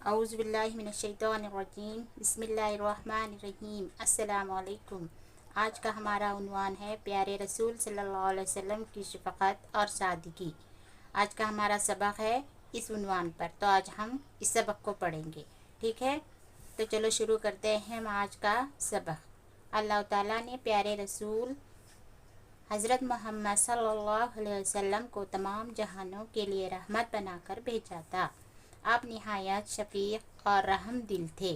औज़ु बिल्लाहि मिनश्शैतानिर्रजीम बिस्मिल्लाहिर्रहमानिर्रहीम अस्सलामु अलैकुम। आज का हमारा उन्वान है प्यारे रसूल सल्लल्लाहु अलैहि वसल्लम की शफ़क़त और सादगी। आज का हमारा सबक है इस उन्वान पर, तो आज हम इस सबक को पढ़ेंगे। ठीक है, तो चलो शुरू करते हैं हम आज का सबक। अल्लाह ताला ने प्यारे रसूल हज़रत मोहम्मद सल्लल्लाहु अलैहि वसल्लम को तमाम जहानों के लिए रहमत बनाकर भेजा था। आप निहायत शफीक और रहम दिल थे।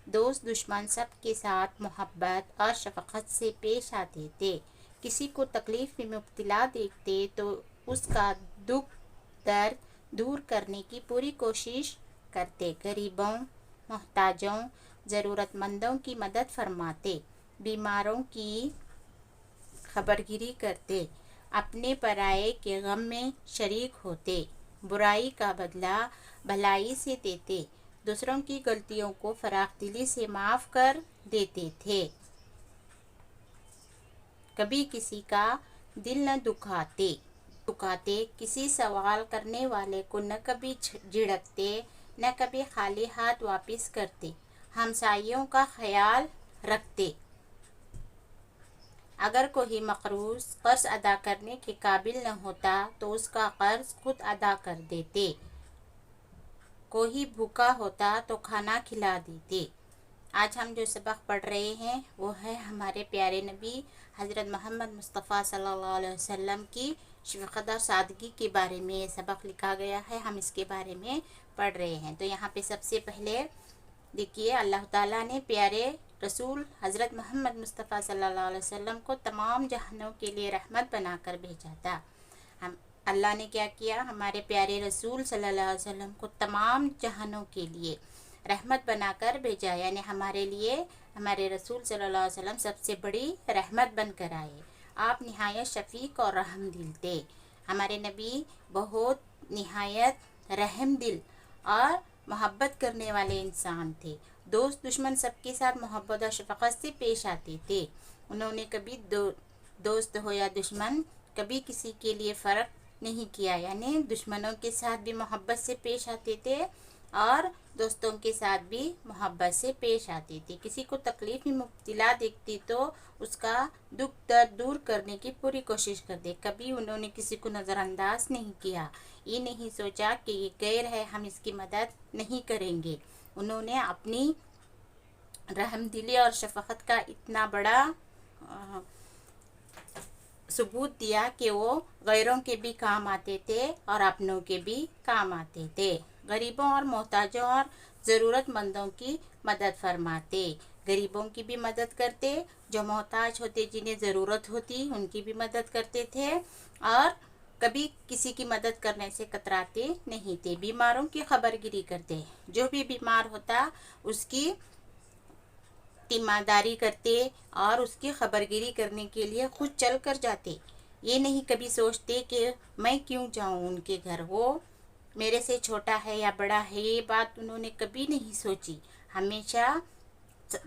दोस्त दुश्मन सब के साथ मोहब्बत और शफकत से पेश आते थे। किसी को तकलीफ में मुब्तला देखते तो उसका दुख दर्द दूर करने की पूरी कोशिश करते। गरीबों, मोहताजों, ज़रूरतमंदों की मदद फरमाते। बीमारों की खबरगिरी करते। अपने पराये के गम में शरीक होते। बुराई का बदला भलाई से देते। दूसरों की गलतियों को फराखदिली से माफ़ कर देते थे। कभी किसी का दिल न दुखाते। किसी सवाल करने वाले को न कभी झिड़कते, न कभी खाली हाथ वापस करते। हमसायों का ख्याल रखते। अगर कोई मकरूज़ कर्ज अदा करने के काबिल न होता तो उसका कर्ज खुद अदा कर देते। कोई भूखा होता तो खाना खिला देते। आज हम जो सबक पढ़ रहे हैं वो है हमारे प्यारे नबी हज़रत मोहम्मद मुस्तफ़ा सल्लल्लाहु अलैहि वसल्लम की शफ़क़त और सादगी के बारे में ये सबक लिखा गया है। हम इसके बारे में पढ़ रहे हैं। तो यहाँ पे सबसे पहले देखिए, अल्लाह ताला ने प्यारे रसूल हज़रत मोहम्मद मुस्तफ़ा सल्लल्लाहु अलैहि वसल्लम को तमाम जहानों के लिए रहमत बनाकर भेजा था। हम अल्लाह ने क्या किया, हमारे प्यारे रसूल सल्लल्लाहु अलैहि वसल्लम को तमाम जहानों के लिए रहमत बनाकर भेजा, यानी हमारे लिए हमारे रसूल सल्लल्लाहु अलैहि वसल्लम सबसे बड़ी रहमत बनकर आए। आप निहायत शफीक और रहम दिल थे। हमारे नबी बहुत निहायत रहम दिल और मोहब्बत करने वाले इंसान थे। दोस्त दुश्मन सबके साथ मोहब्बत और शफकत से पेश आते थे। उन्होंने कभी दोस्त हो या दुश्मन कभी किसी के लिए फ़र्क नहीं किया, यानी दुश्मनों के साथ भी मोहब्बत से पेश आते थे और दोस्तों के साथ भी मोहब्बत से पेश आते थे। किसी को तकलीफ में मुब्तला देखती तो उसका दुख दर्द दूर करने की पूरी कोशिश करते। कभी उन्होंने किसी को नज़रअंदाज नहीं किया। ये नहीं सोचा कि ये गैर है, हम इसकी मदद नहीं करेंगे। उन्होंने अपनी रहमदिली और शफकत का इतना बड़ा सबूत दिया कि वो गैरों के भी काम आते थे और अपनों के भी काम आते थे। गरीबों और मोहताजों और ज़रूरतमंदों की मदद फरमाते। गरीबों की भी मदद करते, जो मोहताज होते जिन्हें ज़रूरत होती उनकी भी मदद करते थे और कभी किसी की मदद करने से कतराते नहीं थे। बीमारों की खबरगिरी करते, जो भी बीमार होता उसकी तीमारदारी करते और उसकी खबरगिरी करने के लिए खुद चल कर जाते। ये नहीं कभी सोचते कि मैं क्यों जाऊं उनके घर, वो मेरे से छोटा है या बड़ा है, ये बात उन्होंने कभी नहीं सोची। हमेशा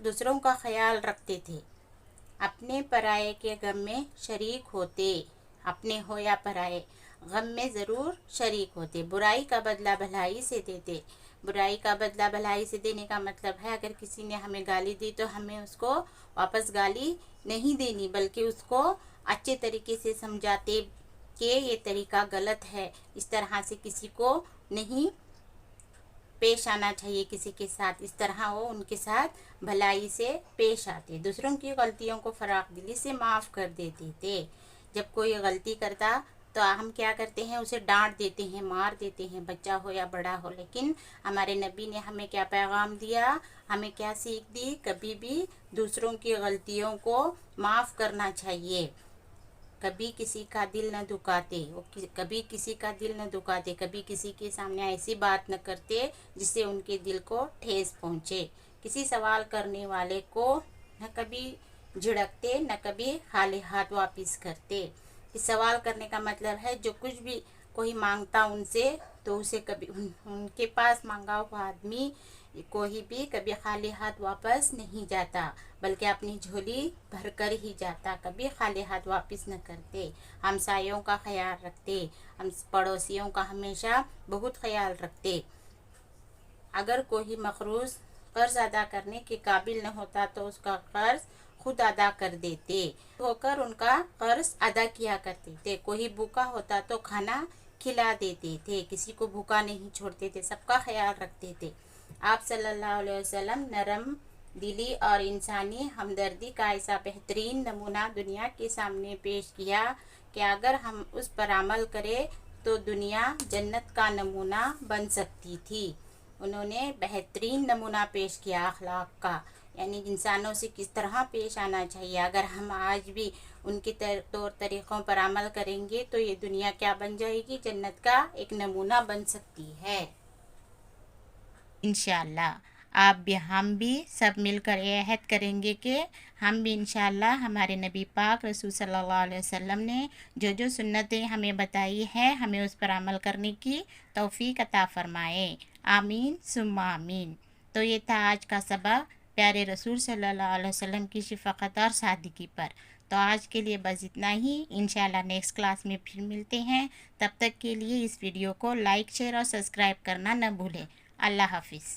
दूसरों का ख्याल रखते थे। अपने पराये के गम में शरीक होते। अपने हो या पराये, गम में ज़रूर शरीक होते। बुराई का बदला भलाई से देते। बुराई का बदला भलाई से देने का मतलब है, अगर किसी ने हमें गाली दी तो हमें उसको वापस गाली नहीं देनी, बल्कि उसको अच्छे तरीके से समझाते कि ये तरीका गलत है। इस तरह से किसी को नहीं पेश आना चाहिए किसी के साथ। इस तरह वो उनके साथ भलाई से पेश आते। दूसरों की गलतियों को फराखदिली से माफ़ कर देते थे। जब कोई गलती करता तो हम क्या करते हैं, उसे डांट देते हैं, मार देते हैं, बच्चा हो या बड़ा हो। लेकिन हमारे नबी ने हमें क्या पैगाम दिया, हमें क्या सीख दी, कभी भी दूसरों की गलतियों को माफ़ करना चाहिए। कभी किसी का दिल न दुखाते, कभी किसी का दिल न दुखाते, कभी किसी के सामने ऐसी बात न करते जिससे उनके दिल को ठेस पहुँचे। किसी सवाल करने वाले को न कभी झिड़कते, न कभी खाली हाथ वापस करते। इस सवाल करने का मतलब है जो कुछ भी कोई मांगता उनसे तो उसे कभी उनके पास मांगा हुआ आदमी कोई भी कभी खाली हाथ वापस नहीं जाता, बल्कि अपनी झोली भर कर ही जाता। कभी खाली हाथ वापस न करते। हमसायों का ख्याल रखते, हम पड़ोसियों का हमेशा बहुत ख्याल रखते। اگر کوئی مقروض قرض ادا کرنے کے قابل نہ ہوتا تو اس کا قرض خود ادا کر دیتے ہو کر ان کا قرض ادا کیا کرتے تھے. کوئی بھوکا ہوتا تو کھانا کھلا دیتے تھے، کسی کو بھوکا نہیں چھوڑتے تھے، سب کا خیال رکھتے تھے. آپ صلی اللہ علیہ وسلم نرم دلی اور انسانی ہمدردی کا ایسا بہترین نمونہ دنیا کے سامنے پیش کیا کہ اگر ہم اس پر عمل کریں تو دنیا جنت کا نمونہ بن سکتی تھی. انہوں نے بہترین نمونہ پیش کیا اخلاق کا، یعنی انسانوں سے کس طرح پیش آنا چاہیے. اگر ہم آج بھی ان کے طور طریقوں پر عمل کریں گے تو یہ دنیا کیا بن جائے گی؟ جنت کا ایک نمونہ بن سکتی ہے انشاءاللہ. آپ بھی ہم بھی سب مل کر یہ عہد کریں گے کہ ہم بھی انشاءاللہ ہمارے نبی پاک رسول صلی اللہ علیہ وسلم نے جو سنتیں ہمیں بتائی ہے ہمیں اس پر عمل کرنے کی توفیق عطا فرمائے. آمین ثم آمین. تو یہ تھا آج کا سبق پیارے رسول صلی اللہ علیہ وسلم کی شفقت اور سادگی پر. تو آج کے لیے بس اتنا ہی. انشاءاللہ نیکسٹ کلاس میں پھر ملتے ہیں. تب تک کے لیے اس ویڈیو کو لائک شیئر اور سبسکرائب کرنا نہ بھولیں. اللہ حافظ.